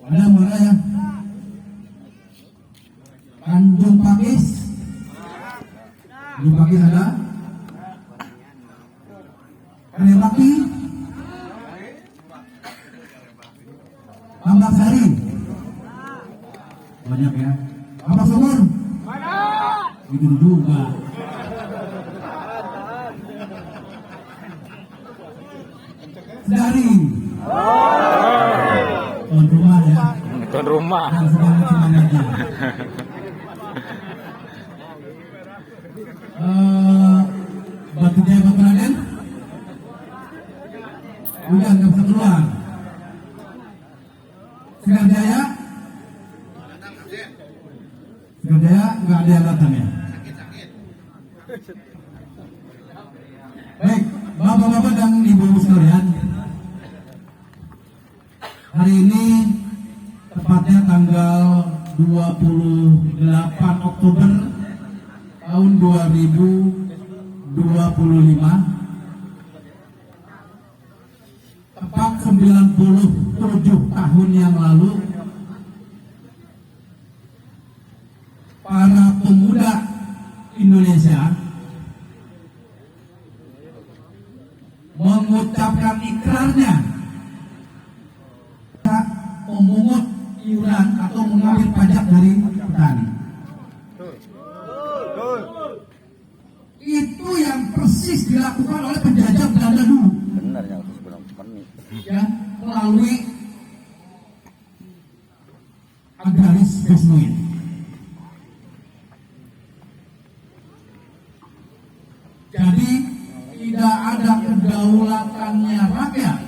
Ada mana ya? Tanjung Pakis. Tanjung Pakis ada. Karyabakti. Ambasari. Banyak ya. Apa Sumur? Itu juga. Dari tuan rumah ya. Tuan rumah. Dan semangat-semangatnya. Batu Jaya Batu Raden. Udah nggak bisa keluar. Segar Jaya. Segar Jaya nggak ada yang datang ya. Baik, bapak-bapak dan ibu-ibu sekalian. Hari ini tepatnya tanggal 28 Oktober tahun 2025, tepat 97 tahun yang lalu, para pemuda Indonesia mengucapkan ikrarnya memungut iuran atau mengambil pajak dari petani. Itu yang persis dilakukan oleh penjajah Belanda dulu. Benar yang sebelum ini. Ya, melalui agraris Besnuin. Jadi tidak ada kedaulatannya rakyat,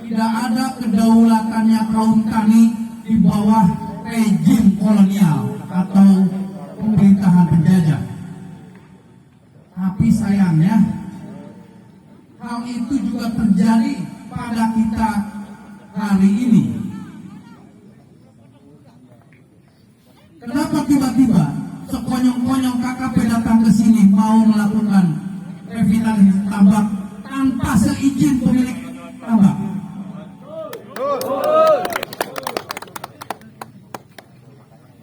tidak ada kedaulatannya kaum tani di bawah rejim kolonial atau pemerintahan penjajah. Tapi sayangnya hal itu juga terjadi pada kita hari ini. Kenapa tiba-tiba sekonyong-konyong KKP datang ke sini mau melakukan revitalisasi tambak tanpa seizin pemilik tambak?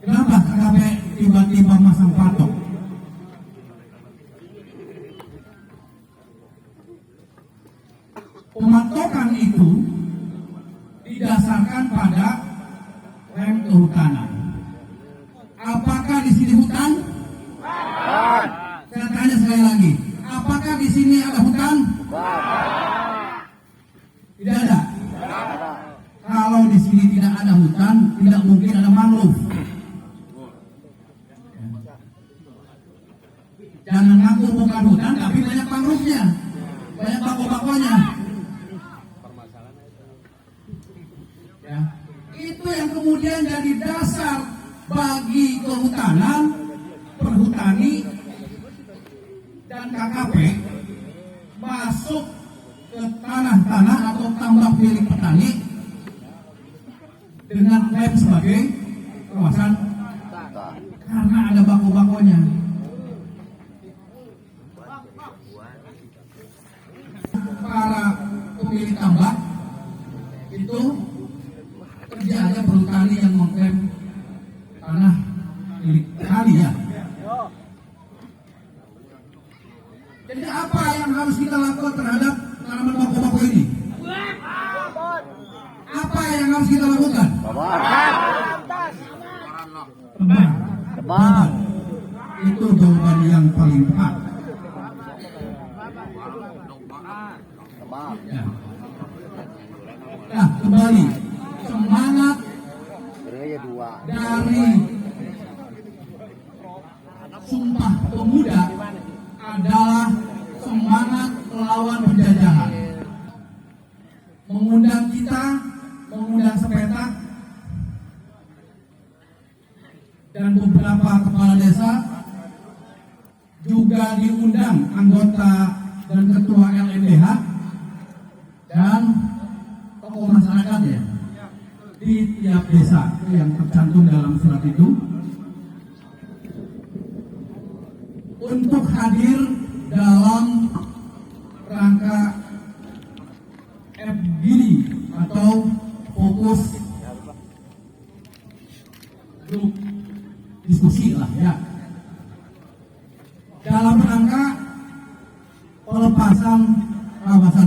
Kenapa KKP tiba-tiba masang patok? Pematokan itu didasarkan pada rem kehutanan. Apakah di sini hutan? Saya tanya sekali lagi, apakah di sini ada hutan? Tidak ada. Kalau di sini tidak ada hutan, tidak mungkin ada mangrove. Jangan ngaku bukan hutan, tapi banyak mangrove-nya, banyak bako-bakonya. Ya, itu yang kemudian jadi dasar bagi kehutanan, perhutani, dan KKP masuk ke tanah-tanah atau tambak milik petani dengan klaim sebagai kawasan karena ada bako-bakonya. Para pemilik tambak itu kerjanya perhutani yang mengklaim tanah milik petani ya. Jadi apa yang harus kita lakukan terhadap tanaman bako-bako ini? Apa yang harus kita lakukan? Tebang. Itu jawaban yang paling tepat. Ya. Nah, kembali semangat dari Sumpah Pemuda adalah semangat melawan penjajahan. Mengundang kita, mengundang Sepetak dan beberapa kepala desa, juga diundang anggota dan ketua LMDH dan tokoh masyarakat ya di tiap desa yang tercantum dalam surat itu untuk hadir dalam rangka FGD atau fokus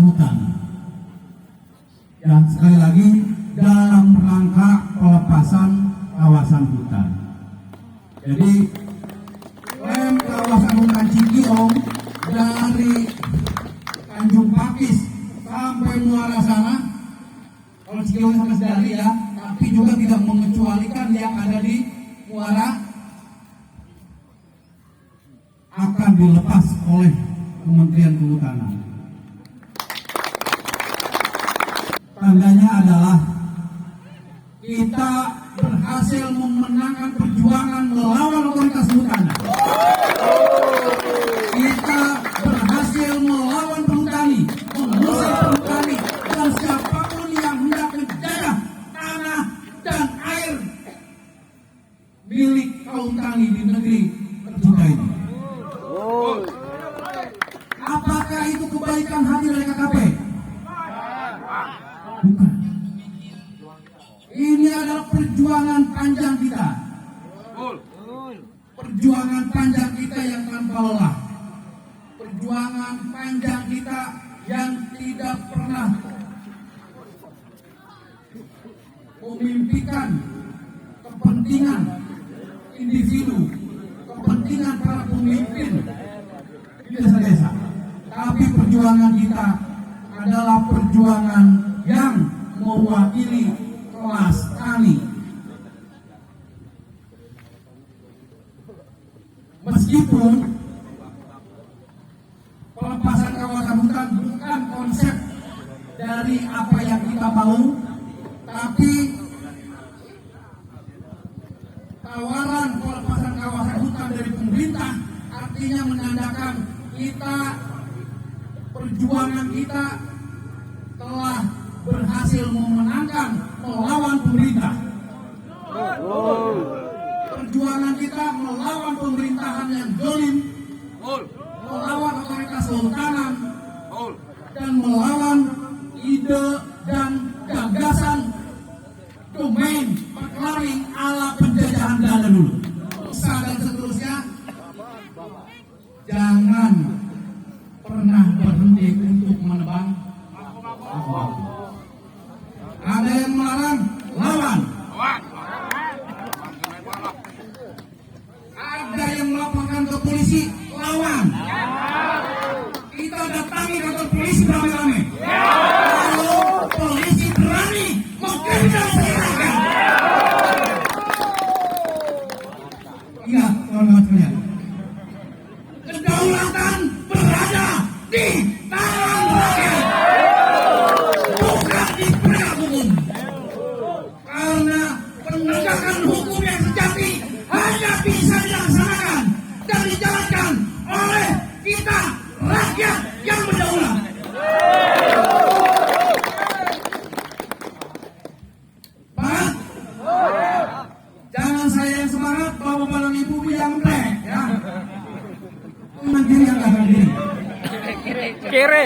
hutan. Ya, sekali lagi dalam rangka pelepasan kawasan hutan. Jadi klaim kawasan hutan Cikiong dari Tanjung Pakis sampai Muara sana, kalau Cikiong sama Sedari ya, tapi juga tidak mengecualikan yang ada di Muara, akan dilepas oleh Kementerian Kehutanan. Tandanya adalah kita berhasil memenangkan perjuangan melawan otoritas hutan. Kita berhasil melawan perhutani, mengusir perhutani dan siapapun yang hendak menjajah tanah dan air milik kaum tani di negeri tercinta ini. Apakah itu kebaikan hati dari KKP? Bukan. Ini adalah perjuangan panjang kita. Perjuangan panjang kita yang tanpa lelah. Perjuangan panjang kita yang tidak pernah memimpikan kepentingan individu, kepentingan para pemimpin di desa-desa. Tapi perjuangan kita adalah perjuangan yang mewakili kelas tani. Meskipun pelepasan kawasan hutan bukan konsep dari apa yang kita mau, tapi tawaran pelepasan kawasan hutan dari pemerintah artinya menandakan kita, perjuangan kita telah berhasil memenangkan melawan pemerintah. Perjuangan kita melawan pemerintahan yang zalim, melawan otoritas kehutanan, dan melawan ide dan gagasan domain perklaring ala penjajahan Belanda dulu. Usaha dan seterusnya, jangan pernah berhenti untuk menebang pohon. Ada yang melarang, lawan. Ada yang melaporkan ke polisi, lawan. Kita datangi kantor polisi beramai-ramai. Kalau polisi berani mengkriminal penyidikan. Ingat, kawan-kawan sekalian, kedaulatan berada di tangan rakyat, bukan di penegak hukum. Karena penegakan hukum yang sejati hanya bisa dilaksanakan dan dijalankan oleh kita, rakyat yang berdaulat. Baik, jangan saya yang semangat, bapak-bapak dan ibu yang mendek, ya. Mandiri yang akan diri. Kere.